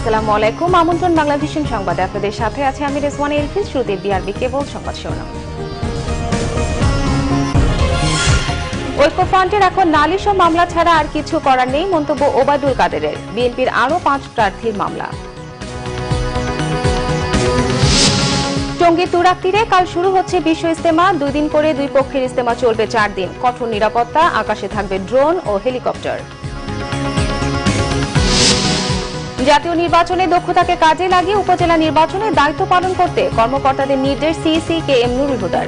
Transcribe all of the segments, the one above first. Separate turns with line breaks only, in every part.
আসসালামু আলাইকুম। আমন্ত্রণ বাংলাভিশন সংবাদে আপনাদের সাথে আছে আমি রেজওয়ানা এলফিস। শুরুতে বিআরবি কেবল সংবাদ শিরোনাম। ঐক্যফ্রন্টের এখন নালিশ ও মামলা ছাড়া আর কিছু করার নেই মন্তব্য ওবায়দুল কাদেরের। বিএনপির আরও 5 প্রার্থীর মামলা। টঙ্গী তুরাগ তীরে কাল শুরু হচ্ছে বিশ্ব ইজতেমা। 2 দিন করে 2 পক্ষের ইজতেমা চলবে 4 দিন। কঠোর নিরাপত্তা, আকাশে থাকবে ড্রোন ও হেলিকপ্টার। জাতীয় নির্বাচনে দক্ষতাকে কাজে লাগিয়ে উপজেলা নির্বাচনে দায়িত্ব পালন করতে কর্মকর্তাদের নির্দেশ সিইসি কে এম নুরুল হুদার।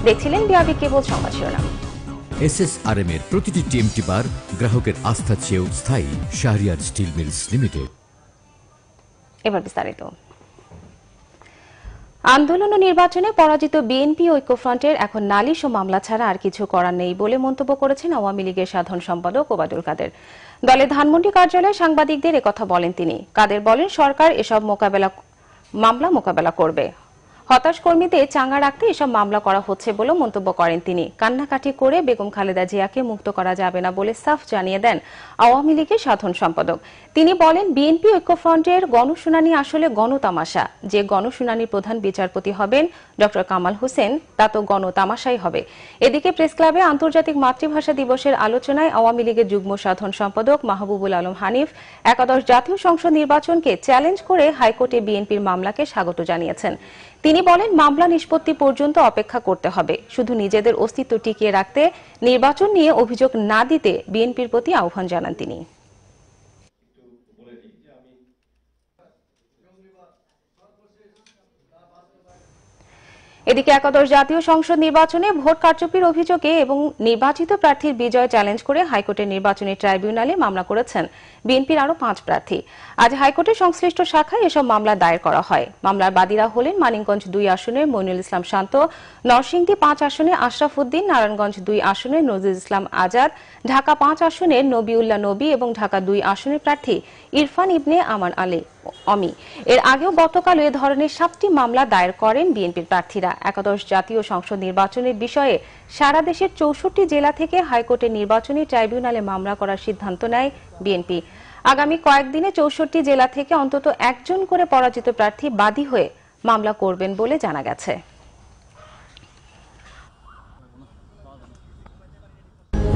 দেখছিলেন বিআরবি কেবল সংবাদ শিরোনাম।
এসএসআরএম এর প্রতিটি টিএমটি বার গ্রাহকের আস্থা চেয়েও স্থায়ী। Shahriar steel mills limited.
এবার বিস্তারিত। আন্দোলন ও নির্বাচনে পরাজিত বিএনপি ঐক্যফ্রন্টের এখন নালিশ ও মামলা ছাড়া আর কিছু করার নেই বলে মন্তব্য করেছেন আওয়ামী লীগের সাধারণ সম্পাদক ওবায়দুল কাদের। দলের ধানমন্ডি কার্যালয়ে সাংবাদিকদের একথা বলেন তিনি। কাদের বলেন, সরকার এসব মামলা মোকাবেলা করবে। হতাশ কর্মীদের চাঙ্গা রাখতে এসব মামলা করা হচ্ছে বলে মন্তব্য করেন তিনি। কান্নাকাটি করে বেগম খালেদা জিয়াকে মুক্ত করা যাবে না বলে সাফ জানিয়ে দেন আওয়ামী লীগের সাধারণ সম্পাদক। তিনি বলেন, বিএনপি ঐক্যফ্রন্টের গণশুনানি আসলে গণতামাশা। যে গণশুনানির প্রধান বিচারপতি হবেন ড কামাল হোসেন, তা তো গণতামাশাই হবে। এদিকে প্রেস ক্লাবে আন্তর্জাতিক মাতৃভাষা দিবসের আলোচনায় আওয়ামী লীগের যুগ্ম সাধারণ সম্পাদক মাহবুবুল আলম হানিফ একাদশ জাতীয় সংসদ নির্বাচনকে চ্যালেঞ্জ করে হাইকোর্টে বিএনপির মামলাকে স্বাগত জানিয়েছেন। তিনি বলেন, মামলা নিষ্পত্তি পর্যন্ত অপেক্ষা করতে হবে। শুধু নিজেদের অস্তিত্ব টিকিয়ে রাখতে নির্বাচন নিয়ে অভিযোগ না দিতে বিএনপির প্রতি আহ্বান জানান তিনি। এদিকে একাদশ জাতীয় সংসদ নির্বাচনে ভোট কারচুপির অভিযোগে এবং নির্বাচিত প্রার্থীর বিজয় চ্যালেঞ্জ করে হাইকোর্টের নির্বাচনী ট্রাইব্যুনালে মামলা করেছেন বিএনপির আরও 5 প্রার্থী। আজ হাইকোর্টের সংশ্লিষ্ট শাখায় এসব মামলা দায়ের করা হয়। মামলার বাদীরা হলেন মানিকগঞ্জ 2 আসনের মইনুল ইসলাম শান্ত, নরসিংদী 5 আসনে আশরাফ উদ্দিন, নারায়ণগঞ্জ 2 আসনের নজরুল ইসলাম আজাদ, ঢাকা 5 আসনের নবিউল্লাহ নবী এবং ঢাকা 2 আসনের প্রার্থী ইরফান ইবনে আমান আলী অমি। এর আগেও গতকাল এ ধরনের 7টি মামলা দায়ের করেন বিএনপির প্রার্থীরা। একাদশ জাতীয় সংসদ নির্বাচনের বিষয়ে সারা দেশের 64 জেলা থেকে হাইকোর্টের নির্বাচনী ট্রাইব্যুনালে মামলা করার সিদ্ধান্ত নেয় বিএনপি। আগামী কয়েকদিনে 64 জেলা থেকে অন্তত একজন করে পরাজিত প্রার্থী বাদী হয়ে মামলা করবেন বলে জানা গেছে।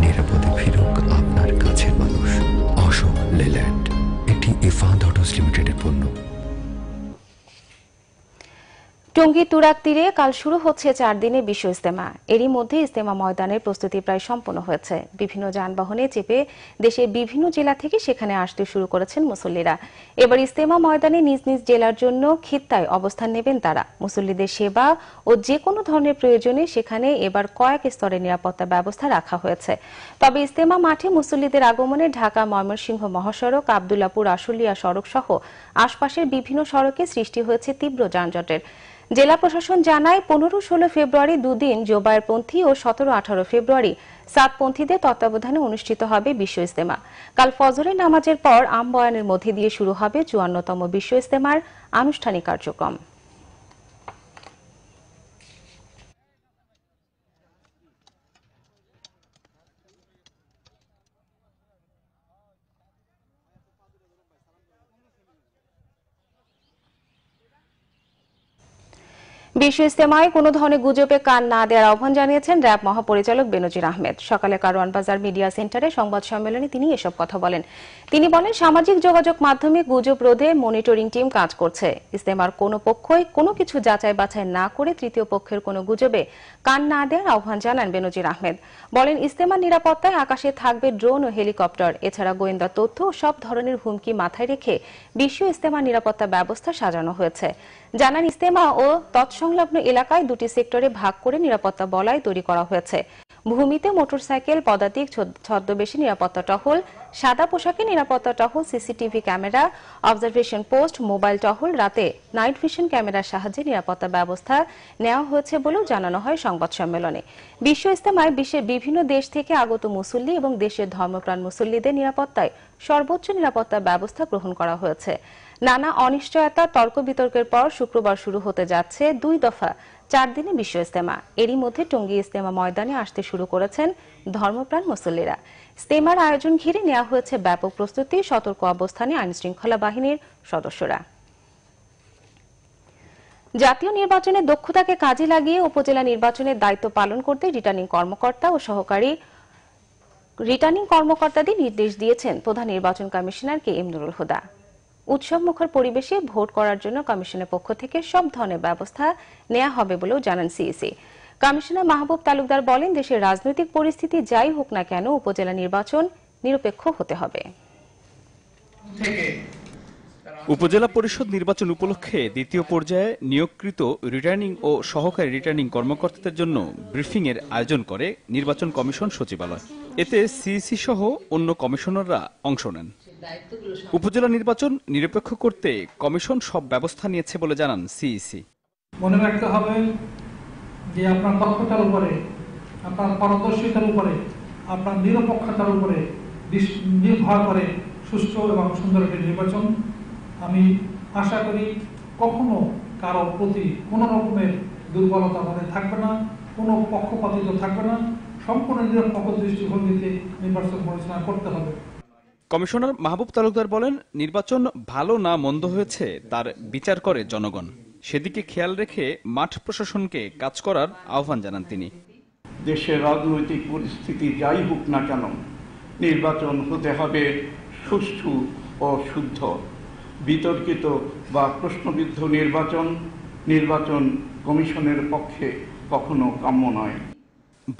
নিরাপদে ফিরুক আপনার কাছের মানুষ। অশোক লেল্যান্ড, এটি ইফাদ অটোস লিমিটেডের পণ্য।
টঙ্গী তুরাগ তীরে কাল শুরু হচ্ছে 4 দিনের বিশ্ব ইজতেমা। এরই মধ্যে ইজতেমা ময়দানের প্রস্তুতি প্রায় সম্পন্ন হয়েছে। বিভিন্ন যানবাহনে চেপে দেশের বিভিন্ন জেলা থেকে সেখানে আসতে শুরু করেছেন মুসল্লিরা। এবার ইজতেমা ময়দানে নিজ নিজ জেলার জন্য খিত্তায় অবস্থান নেবেন তারা। মুসল্লিদের সেবা ও যে কোনো ধরনের প্রয়োজনে সেখানে এবার কয়েক স্তরের নিরাপত্তা ব্যবস্থা রাখা হয়েছে। তবে ইজতেমা মাঠে মুসল্লিদের আগমনে ঢাকা ময়মনসিংহ মহাসড়ক, আব্দুল্লাপুর আশুলিয়া সড়ক সহ আশপাশের বিভিন্ন সড়কে সৃষ্টি হয়েছে তীব্র যানজটের। জেলা প্রশাসন জানায়, 15-16 ফেব্রুয়ারি 2 দিন জোবায়েরপন্থী ও 17-18 ফেব্রুয়ারি সাতপন্থীদের তত্ত্বাবধানে অনুষ্ঠিত হবে বিশ্ব ইজতেমা। কাল ফজরের নামাজের পর আম বয়ানের মধ্যে দিয়ে শুরু হবে 54তম বিশ্ব ইজতেমার আনুষ্ঠানিক কার্যক্রম। বিশ্ব ইজতেমায় কোনো ধরনের গুজবে কান না দেওয়ার আহ্বান জানিয়েছেন র‍্যাব মহাপরিচালক বেনজির আহমেদ। সকালে কারওয়ান বাজার মিডিয়া সেন্টারে সংবাদ সম্মেলনে তিনি এসব কথা বলেন। তিনি বলেন, সামাজিক যোগাযোগ মাধ্যমে গুজব রোধে মনিটরিং টিম কাজ করছে। ইজতেমার কোনো পক্ষই কোনো কিছু যাচাই বাছাই না করে তৃতীয় পক্ষের কোনো গুজবে কান না দেওয়ার আহ্বান জানান বেনজির আহমেদ। বলেন, ইজতেমার নিরাপত্তায় আকাশে থাকবে ড্রোন ও হেলিকপ্টার। এছাড়া গোয়েন্দা তথ্য ও সব ধরনের হুমকি মাথায় রেখে বিশ্ব ইজতেমার নিরাপত্তা ব্যবস্থা সাজানো হয়েছে। জানান, ইজতেমা ও তৎসংলগ্ন এলাকায় 2টি সেক্টরে ভাগ করে নিরাপত্তা বলয় তৈরি করা হয়েছে। ভূমিতে মোটরসাইকেল, পদাতিক, ছদ্মবেশী নিরাপত্তা টহল, সাদা পোশাকে নিরাপত্তা টহল, CCTV camera, observation post, mobile টহল, রাতে নাইট ভিশন ক্যামেরার সাহায্যে নিরাপত্তা ব্যবস্থা নেওয়া হয়েছে বলেও জানানো হয় সংবাদ সম্মেলনে। বিশ্ব ইজতেমায় বিশ্বের বিভিন্ন দেশ থেকে আগত মুসল্লি এবং দেশের ধর্মপ্রাণ মুসল্লিদের নিরাপত্তায় সর্বোচ্চ নিরাপত্তা ব্যবস্থা গ্রহণ করা হয়েছে। নানা অনিশ্চয়তা তর্ক বিতর্কের পর শুক্রবার শুরু হতে যাচ্ছে 2 দফা 4 দিনে বিশ্ব ইজতেমা। এরই মধ্যে টঙ্গী ইজতেমা ময়দানে আসতে শুরু করেছেন ধর্মপ্রাণ মুসল্লিরা। ইজতেমার আয়োজন ঘিরে নেওয়া হয়েছে ব্যাপক প্রস্তুতি, সতর্ক অবস্থানে আইনশৃঙ্খলা বাহিনীর সদস্যরা। জাতীয় নির্বাচনে দক্ষতাকে কাজে লাগিয়ে উপজেলা নির্বাচনের দায়িত্ব পালন করতে রিটার্নিং কর্মকর্তা ও সহকারী রিটার্নিং কর্মকর্তাদের নির্দেশ দিয়েছেন প্রধান নির্বাচন commissioner K M Nurul Huda. উৎসবমুখর পরিবেশে ভোট করার জন্য কমিশনের পক্ষ থেকে সব ধরনের ব্যবস্থা নেওয়া হবে বলেও জানান সিইসি। কমিশনার মাহবুব তালুকদার বলেন, দেশের রাজনৈতিক পরিস্থিতি যাই হোক না কেন উপজেলা নির্বাচন নিরপেক্ষ হতে হবে।
উপজেলা পরিষদ নির্বাচন উপলক্ষে দ্বিতীয় পর্যায়ে নিয়োগকৃত রিটার্নিং ও সহকারী রিটার্নিং কর্মকর্তাদের জন্য ব্রিফিং এর আয়োজন করে নির্বাচন কমিশন সচিবালয়। এতে সিইসি সহ অন্য কমিশনাররা অংশ নেন। উপজেলা নির্বাচন নিরপেক্ষ করতে কমিশন সব ব্যবস্থা নিয়েছে বলে জানান সিইসি।
মনে রাখতে হবে যে আপনার দক্ষতার উপরে, আপনার পারদর্শিতার উপরে, আপনার নিরপেক্ষতার উপরে নির্ভর করে সুষ্ঠু এবং সুন্দর একটি নির্বাচন। আমি আশা করি কখনো কারো প্রতি কোনো রকমের দুর্বলতা আমাদের থাকবে না, কোনো পক্ষপাতিত্ব থাকবে না, সম্পূর্ণ নিরপেক্ষ দৃষ্টিভঙ্গিতে নির্বাচন পরিচালনা করতে হবে।
কমিশনার মাহবুব তালুকদার বলেন, নির্বাচন ভালো না মন্দ হয়েছে তার বিচার করে জনগণ। সেদিকে খেয়াল রেখে মাঠ প্রশাসনকে কাজ করার আহ্বান জানান তিনি।
দেশের রাজনৈতিক পরিস্থিতি যাই হোক না কেন নির্বাচন হতে হবে সুষ্ঠু ও শুদ্ধ। বিতর্কিত বা প্রশ্নবিদ্ধ নির্বাচন কমিশনের পক্ষে কখনো কাম্য নয়।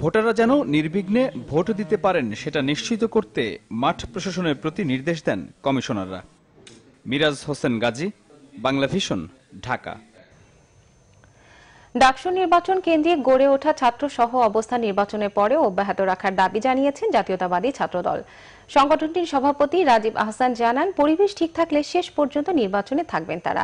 ভোটাররা যেন নির্বিঘ্নে ভোট দিতে পারেন সেটা নিশ্চিত করতে মাঠ প্রশাসনের প্রতি নির্দেশ দেন কমিশনাররা। মিরাজ হোসেন গাজী, বাংলা ভিশন, ঢাকা।
ডাকসু নির্বাচন কেন্দ্রে গড়ে ওঠা ছাত্র সহ অবস্থান নির্বাচনের পরেও অব্যাহত রাখার দাবি জানিয়েছেন জাতীয়তাবাদী ছাত্রদল। সংগঠনটির সভাপতি রাজীব আহসান জানান, পরিবেশ ঠিক থাকলে শেষ পর্যন্ত নির্বাচনে থাকবেন তারা।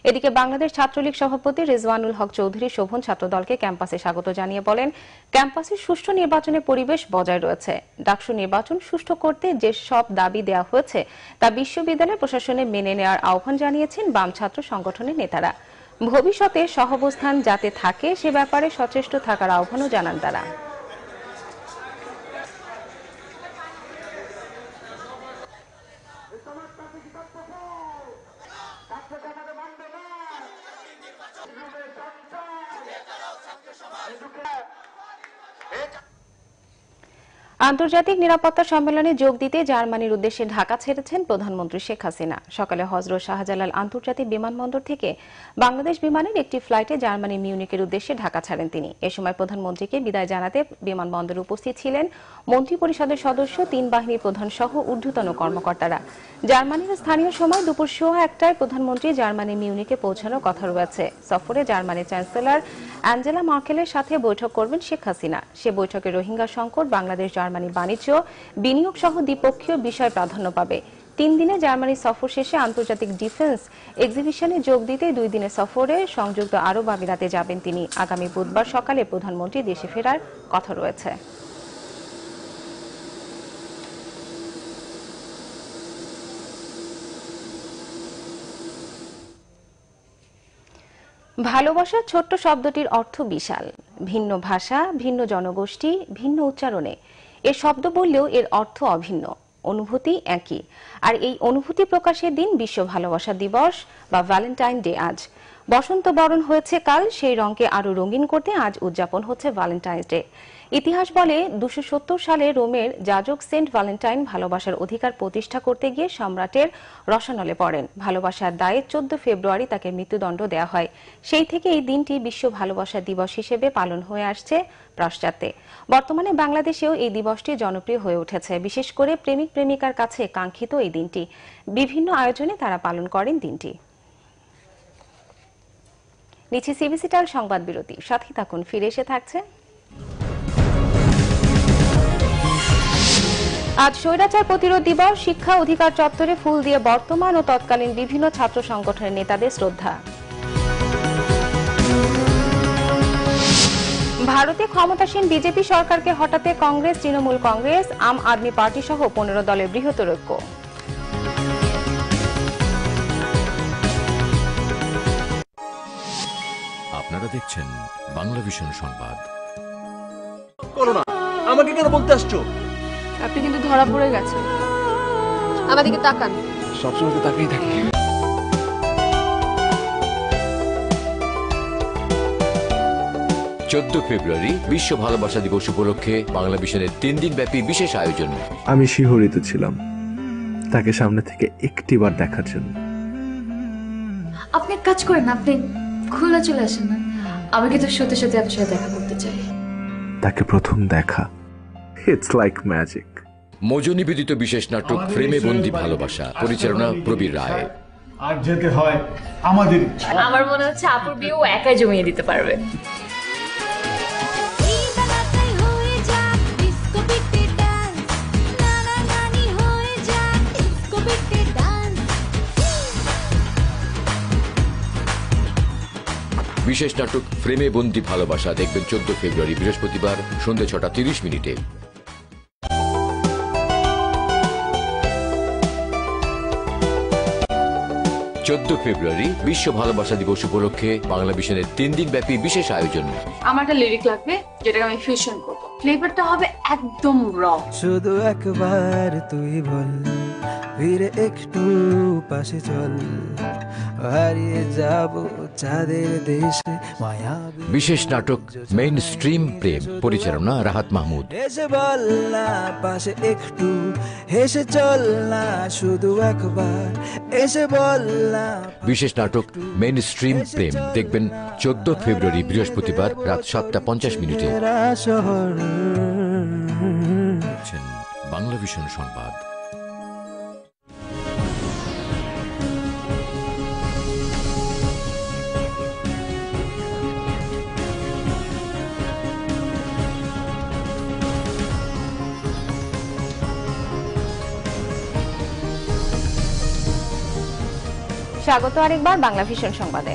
এদিকে বাংলাদেশ ছাত্রলীগ সভাপতি রেজওয়ানুল হক চৌধুরী শোভন ছাত্রদলকে ক্যাম্পাসে স্বাগত জানিয়ে বলেন, ক্যাম্পাসে সুষ্ঠু নির্বাচনের পরিবেশ বজায় রয়েছে। ডাকসু নির্বাচন সুষ্ঠু করতে যে সব দাবি দেওয়া হয়েছে তা বিশ্ববিদ্যালয় প্রশাসনে মেনে নেওয়ার আহ্বান জানিয়েছেন বাম ছাত্র সংগঠনের নেতারা। ভবিষ্যতে সহাবস্থান যাতে থাকে সে ব্যাপারে সচেষ্ট থাকার আহ্বানও জানান তারা। আন্তর্জাতিক নিরাপত্তা সম্মেলনে যোগ দিতে জার্মানির উদ্দেশ্যে ঢাকা ছেড়েছেন প্রধানমন্ত্রী শেখ হাসিনা। সকালে হযরত শাহজালাল আন্তর্জাতিক বিমানবন্দর থেকে বাংলাদেশ বিমানের একটি ফ্লাইটে জার্মানি মিউনিকের উদ্দেশ্যে ঢাকা ছাড়েন তিনি। এ সময় প্রধানমন্ত্রীকে বিদায় জানাতে বিমানবন্দরে উপস্থিত ছিলেন মন্ত্রিপরিষদের সদস্য, 3 বাহিনীর প্রধান সহ ঊর্ধ্বতন কর্মকর্তারা। জার্মানির স্থানীয় সময় দুপুর 1:15টায় প্রধানমন্ত্রী জার্মানি মিউনিকে পৌঁছানোর কথা রয়েছে। সফরে জার্মানির চ্যান্সেলর অ্যাঞ্জেলা মার্কেলের সাথে বৈঠক করবেন শেখ হাসিনা। সে বৈঠকে রোহিঙ্গা সংকট, বাংলাদেশ জার্মানি বাণিজ্য, বিনিয়োগ সহ দ্বিপক্ষীয় বিষয় প্রাধান্য পাবে। 3 দিনে জার্মানি সফর শেষে আন্তর্জাতিক ডিফেন্স এক্সিবিশনে যোগ দিতে 2 দিনের সফরে সংযুক্ত আরব আমিরাতে যাবেন তিনি। আগামী বুধবার সকালে প্রধানমন্ত্রী দেশে ফেরার কথা রয়েছে। ভালোবাসার ছোট্ট শব্দটির অর্থ বিশাল। ভিন্ন ভাষা, ভিন্ন জনগোষ্ঠী, ভিন্ন উচ্চারণে এ শব্দ বললেও এর অর্থ অভিন্ন, অনুভূতি একই। আর এই অনুভূতি প্রকাশের দিন বিশ্ব ভালোবাসা দিবস বা ভ্যালেন্টাইন ডে আজ। বসন্ত বরণ হয়েছে কাল, সেই রঙকে আরো রঙিন করতে আজ উদযাপন হচ্ছে ভ্যালেন্টাইন্স ডে। ইতিহাস বলে 270 সালে রোমের যাজক সেন্ট ভ্যালেন্টাইন ভালোবাসার অধিকার প্রতিষ্ঠা করতে গিয়ে সম্রাটের রসানলে পড়েন। ভালোবাসার দায়ে 14 ফেব্রুয়ারি তাকে মৃত্যুদণ্ড দেওয়া হয়। সেই থেকে এই দিনটি বিশ্ব ভালোবাসা দিবস হিসেবে পালন হয়ে আসছে পাশ্চাত্যে। বর্তমানে বাংলাদেশেও এই দিবসটি জনপ্রিয় হয়ে উঠেছে। বিশেষ করে প্রেমিক প্রেমিকার কাছে কাঙ্ক্ষিত এই দিনটি। বিভিন্ন আয়োজনে তারা পালন করেন দিনটি। নিচে সিবিসি টাল সংবাদ বিরতি, সাথে থাকুন, ফিরে এসে থাকছে। আজ স্বৈরাচার প্রতিরোধ দিবস। শিক্ষা অধিকার চত্বরে ফুল দিয়ে বর্তমান ও তৎকালীন বিভিন্ন ছাত্র সংগঠনের নেতাদের শ্রদ্ধা। ভারতে ক্ষমতাসীন বিজেপি সরকারকে হটাতে কংগ্রেস, তৃণমূল কংগ্রেস, আম আদমি পার্টি সহ 15 দলের বৃহত্তর ঐক্য।
আপনারা দেখছেন বাংলা ভিশন সংবাদ।
করো না, আমাকে কেন বলতে আসছো?
আপনি কিন্তু ধরা পড়ে গেছেন। আমাদেরকে তাকান।
সবসময় তো তাকিয়ে থাকি।
14 ফেব্রুয়ারি বিশ্ব ভালোবাসা দিবস উপলক্ষে বাংলা ভিশনের 3 দিন ব্যাপী বিশেষ আয়োজন।
আমি শিহরিত ছিলাম তাকে সামনে থেকে একটিবার দেখার জন্য।
আপনি এক কাজ করেন, আপনি খোলা চলে আসেন না। আমি কিন্তু সত্যি সত্যি আপনার সাথে দেখা করতে চাই।
তাকে প্রথম দেখা, ইটস লাইক ম্যাজিক।
মজু নিবেদিত বিশেষ নাটক ফ্রেমে বন্দি ভালোবাসা, পরিচালনা প্রবীর রায়।
আর যেতে হয় আমাদের।
আমার মনে হচ্ছে আপুর বিয়েও একাই জমিয়ে দিতে পারবে।
বিশেষ নাটক ফ্রেমে বন্দি ভালোবাসা দেখবেন 14 ফেব্রুয়ারি বৃহস্পতিবার সন্ধ্যে 6:30। 14 ফেব্রুয়ারি বিশ্ব ভালোবাসা দিবস উপলক্ষে বাংলা ভিশনের 3 দিন ব্যাপী বিশেষ আয়োজন।
আমার একটা লিরিক লাগবে যেটাকে আমি ফিউশন করব। ফ্লেভারটা হবে একদম র।
শুধু একবার তুই বল, ফিরে একটু পাশে চল, হারিয়ে যাব চাঁদের দেশে মায়াবী।
বিশেষ নাটক মেইন স্ট্রিম প্রেম, পরিচালনা রাহাত মাহমুদ।
এসে বল না পাশে একটু, হেসে চল না শুধু একবার, এসে বল না।
বিশেষ নাটক মেইন স্ট্রিম প্রেম দেখবেন 14 ফেব্রুয়ারি বৃহস্পতিবার রাত 7:50।
শহর
বাংলা ভিশন সংবাদ।
স্বাগত আরেকবার বাংলা ভিশন সংবাদে।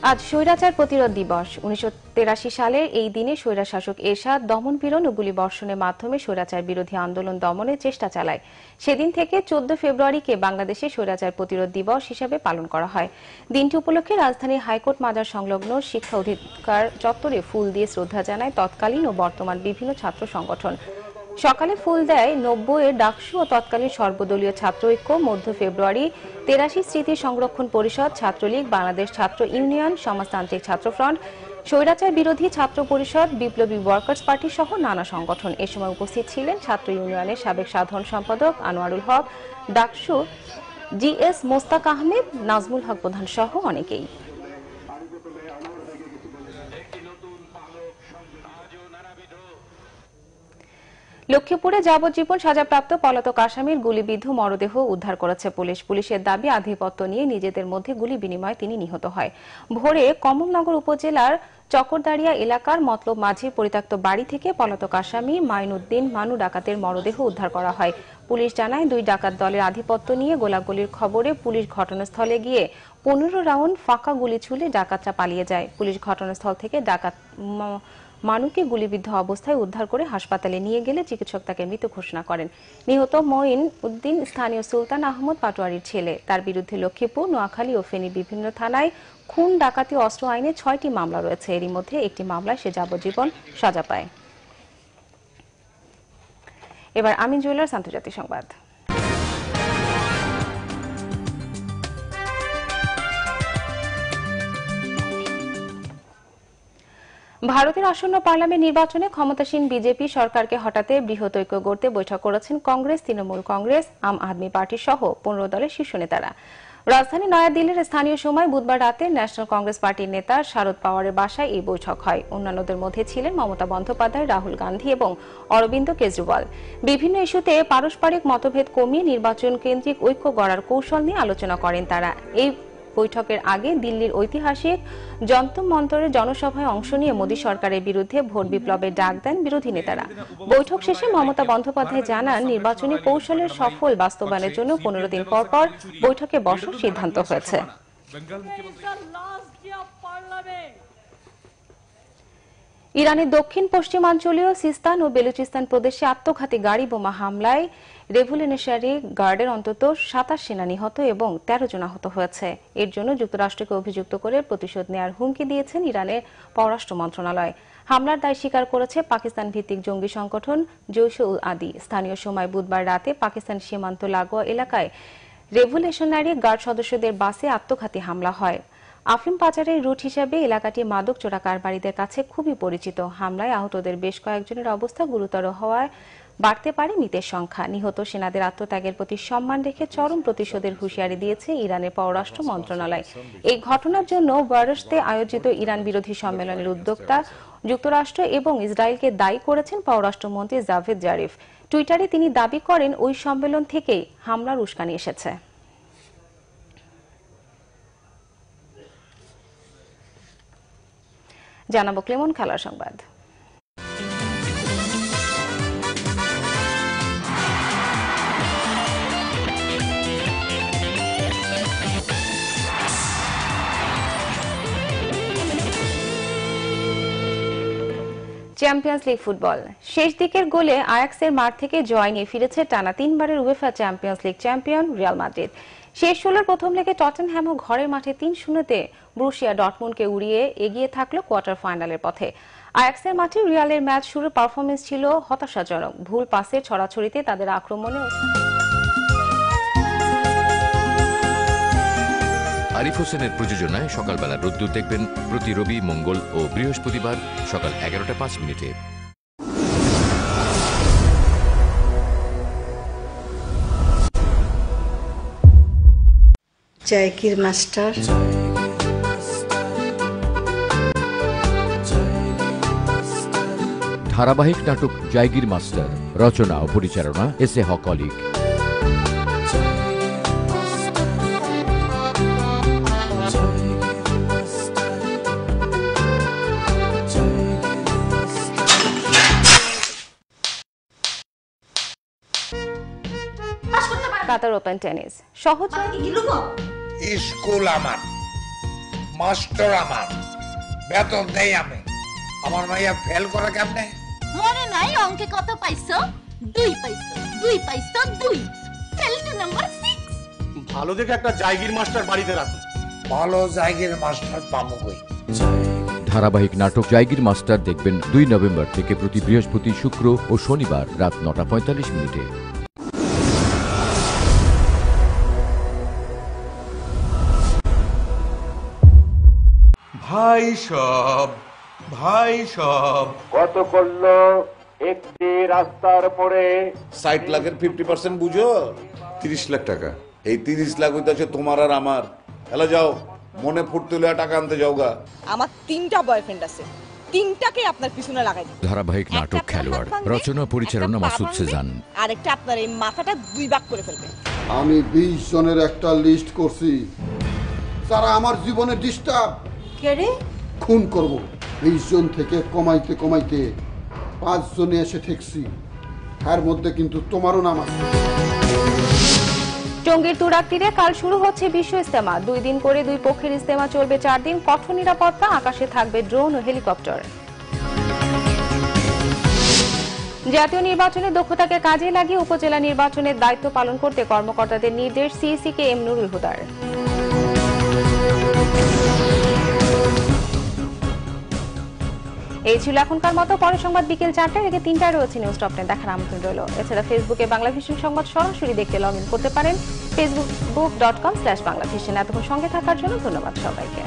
আজ স্বৈরাচার প্রতিরোধ দিবস। 1983 সালের এই দিনে স্বৈরা শাসক এরশাদ দমনপীড়ন ও গুলিবর্ষণের মাধ্যমে স্বৈরাচার বিরোধী আন্দোলন দমনের চেষ্টা চালায়। সেদিন থেকে 14 ফেব্রুয়ারিকে বাংলাদেশে স্বৈরাচার প্রতিরোধ দিবস হিসেবে পালন করা হয়। দিনটি উপলক্ষে রাজধানীর হাইকোর্ট মাজার সংলগ্ন শিক্ষা অধিকার চত্বরে ফুল দিয়ে শ্রদ্ধা জানায় তৎকালীন ও বর্তমান বিভিন্ন ছাত্র সংগঠন। সকালে ফুল দেয় 90-এর ডাকসু ও তৎকালীন সর্বদলীয় ছাত্র ঐক্য, মধ্য ফেব্রুয়ারি 83 স্মৃতি সংরক্ষণ পরিষদ, ছাত্রলীগ, বাংলাদেশ ছাত্র ইউনিয়ন, সমাজতান্ত্রিক ছাত্র ফ্রন্ট, স্বৈরাচার বিরোধী ছাত্র পরিষদ, বিপ্লবী ওয়ার্কার্স পার্টি সহ নানা সংগঠন। এ সময় উপস্থিত ছিলেন ছাত্র ইউনিয়নের সাবেক সাধারণ সম্পাদক আনোয়ারুল হক, ডাকসু জিএস মোস্তাক আহমেদ, নাজমুল হক প্রধান সহ অনেকেই। লক্ষ্মীপুরে যাবজ্জীবন সাজাপ্রাপ্ত পলাতক আসামির গুলিবিদ্ধ মরদেহ উদ্ধার করেছে পুলিশ। পুলিশের দাবি, আধিপত্য নিয়ে নিজেদের মধ্যে গুলি বিনিময়ে তিনি নিহত হয়। ভোরে কমলনগর উপজেলার চকরদাড়িয়া এলাকার মতলব মাঝি পরিত্যক্ত বাড়ি থেকে পলাতক আসামি মাইনুদ্দিন মানু ডাকাতের মরদেহ উদ্ধার করা হয়। পুলিশ জানায়, 2 ডাকাত দলের আধিপত্য নিয়ে গোলাগুলির খবরে পুলিশ ঘটনাস্থলে গিয়ে 15 রাউন্ড ফাঁকা গুলি ছুড়ে ডাকাতরা পালিয়ে যায়। পুলিশ ঘটনাস্থল থেকে ডাকাত মানুকে গুলিবিদ্ধ অবস্থায় উদ্ধার করে হাসপাতালে নিয়ে গেলে চিকিৎসক তাকে মৃত ঘোষণা করেন। নিহত মঈন উদ্দিন স্থানীয় সুলতান আহমদ পাটোয়ারির ছেলে। তার বিরুদ্ধে লক্ষ্মীপুর, নোয়াখালী ও ফেনীর বিভিন্ন থানায় খুন, ডাকাতি, অস্ত্র আইনে 6টি মামলা রয়েছে। এরই মধ্যে একটি মামলায় সে যাবজ্জীবন সাজা পায়। এবার আমিন জুয়েলার্স আন্তর্জাতিক সংবাদ। ভারতের আসন্ন পার্লামেন্ট নির্বাচনে ক্ষমতাসীন বিজেপি সরকারকে হটাতে বৃহৎ ঐক্য গড়তে বৈঠক করেছেন কংগ্রেস, তৃণমূল কংগ্রেস, আম আদমি পার্টি সহ 15 দলের শীর্ষ নেতারা। রাজধানী নয়াদিল্লির স্থানীয় সময় বুধবার রাতে ন্যাশনাল কংগ্রেস পার্টির নেতা শারদ পাওয়ারের বাসায় এই বৈঠক হয়। অন্যান্যদের মধ্যে ছিলেন মমতা বন্দ্যোপাধ্যায়, রাহুল গান্ধী এবং অরবিন্দ কেজরিওয়াল। বিভিন্ন ইস্যুতে পারস্পরিক মতভেদ কমিয়ে নির্বাচন কেন্দ্রিক ঐক্য গড়ার কৌশল নিয়ে আলোচনা করেন তারা। এই বৈঠকের আগে দিল্লির ঐতিহাসিক জন্তর মন্তরের জনসভায় অংশ নিয়ে মোদী সরকারের বিরুদ্ধে ভোট বিপ্লবের ডাক দেন বিরোধী নেতারা। বৈঠক শেষে মমতা বন্দ্যোপাধ্যায় জানান, নির্বাচনী কৌশলের সফল বাস্তবায়নের জন্য 15 দিন পর পর বৈঠকে বসার সিদ্ধান্ত হয়েছে। ইরানের দক্ষিণ পশ্চিমাঞ্চলীয় সিস্তান ও বেলুচিস্তান প্রদেশে আত্মঘাতী গাড়ি বোমা হামলায় রেভলিউশনারি গার্ডের অন্তত 27 সেনা নিহত এবং 13 জন আহত হয়েছে। এর জন্য যুক্তরাষ্ট্রকে অভিযুক্ত করে প্রতিশোধ নেয়ার হুমকি দিয়েছেন ইরানের পররাষ্ট্র মন্ত্রণালয়। হামলার দায় স্বীকার করেছে পাকিস্তান ভিত্তিক জঙ্গি সংগঠন জৈশ-উল-আদি। স্থানীয় সময় বুধবার রাতে পাকিস্তান সীমান্ত লাগোয়া এলাকায় রেভলিউশনারি গার্ড সদস্যদের বাসে আত্মঘাতী হামলা হয়। আফিম পাচারের রুট হিসেবে এলাকাটি মাদক চোরা কারবারিদের কাছে খুবই পরিচিত। হামলায় আহতদের বেশ কয়েকজনের অবস্থা গুরুতর হওয়ায় বাড়তে পারে মৃতের সংখ্যা। নিহত সেনাদের আত্মত্যাগের প্রতি সম্মান রেখে চরম প্রতিশোধের হুঁশিয়ারি দিয়েছে ইরানের পররাষ্ট্র মন্ত্রণালয়। এই ঘটনার জন্য বারস্তে আয়োজিত ইরান বিরোধী সম্মেলনের উদ্যোক্তা যুক্তরাষ্ট্র এবং ইসরায়েলকে দায়ী করেছেন পররাষ্ট্রমন্ত্রী জাভেদ জারিফ। টুইটারে তিনি দাবি করেন ওই সম্মেলন থেকেই হামলার উস্কানি এসেছে। জানাবো ক্লেমন খেলার সংবাদ। চ্যাম্পিয়ন্স লিগ ফুটবল শেষ দিকের গোলে আয়াক্সের মাঠ থেকে জয় নিয়ে ফিরেছে টানা 3 বারের UEFA champions league champion Real Madrid. শেষ 16 প্রথম লেগে টটেনহ্যামও ঘরের মাঠে 3-0 ব্রুসিয়া ডর্টমুন্ডকে উড়িয়ে এগিয়ে থাকলো কোয়ার্টার ফাইনালের পথে। আয়াক্সের মাঠে রিয়ালের ম্যাচ শুরুর পারফরমেন্স ছিল হতাশাজনক। ভুল পাসের ছড়াছড়িতে তাদের আক্রমণে
আরিফ হোসেনের প্রযোজনায় সকালবেলা রোদ্দুর দেখবেন প্রতি রবি, মঙ্গল ও বৃহস্পতিবার সকাল 11:05।
জায়গির মাস্টার
ধারাবাহিক নাটক জায়গির মাস্টার, রচনা ও পরিচালনা S A Haque Alik.
Qatar open tennis সহজ
স্কুল আমার, মাস্টার আমার, বেতন দেই আমি। আমার মাইয়া ফেল করে কেমনে?
মনে নাই অঙ্কে কত পাইছো? 2 পাইছো, 2 পাইছো, 2 ফেল টু নাম্বার 6।
ভালো দেখে একটা জায়গির মাস্টার বাড়িতে রাখো।
ভালো জায়গির মাস্টার পাবো কই?
ধারাবাহিক নাটক জায়গির মাস্টার দেখবেন 2 নভেম্বর থেকে প্রতি বৃহস্পতি, শুক্র ও শনিবার রাত 9:45।
ভাই সব
কত করলো একটি রাস্তার পরে
60 লাখের 50% বুঝো, 30 লাখ টাকা। এই 30 লাখ হইতাছে তোমার আর আমার। এলা যাও, মনে ফুর্তি লইয়া টাকা আনতে যাওগা।
আমার 3টা বয়ফ্রেন্ড আছে, 3টাকে আপনার পিছনে লাগাই দিন।
ধারাবাহিক নাটক খেলোয়াড়, রচনা পরিচালনা মাসুদ সেজান।
আরেকটা আপনার এই মাথাটা 2 ভাগ করে ফেলবে।
আমি 20 জনের একটা লিস্ট করছি যারা আমার জীবনে ডিস্টার্ব
কেরে
খুন করব। 20 জন থেকে কমাইতে কমাইতে 5 জনে এসে ঠেকছি। এর মধ্যে কিন্তু তোমারও নাম আছে।
টঙ্গীর তুরাগ তীরে কাল শুরু হচ্ছে বিশ্ব ইজতেমা। 2 দিন করে 2 পক্ষের ইজতেমা চলবে 4 দিন। কঠোর নিরাপত্তা, আকাশে থাকবে ড্রোন ও হেলিকপ্টার। জাতীয় নির্বাচনে দক্ষতাকে কাজে লাগিয়ে উপজেলা নির্বাচনের দায়িত্ব পালন করতে কর্মকর্তাদের নির্দেশ সিইসি কে এম নুরুল হুদার। এই ছিল এখনকার মতো। পরের সংবাদ বিকেল 4টায় থেকে 3টায় রয়েছে নিউজ টপ 10 দেখার আমন্ত্রণ রইল। এছাড়া ফেসবুকে বাংলা ভিশন সংবাদ সরাসরি দেখতে লগ ইন করতে পারেন facebook.com/বাংলাভিশন। এতক্ষণ সঙ্গে থাকার জন্য ধন্যবাদ সবাইকে।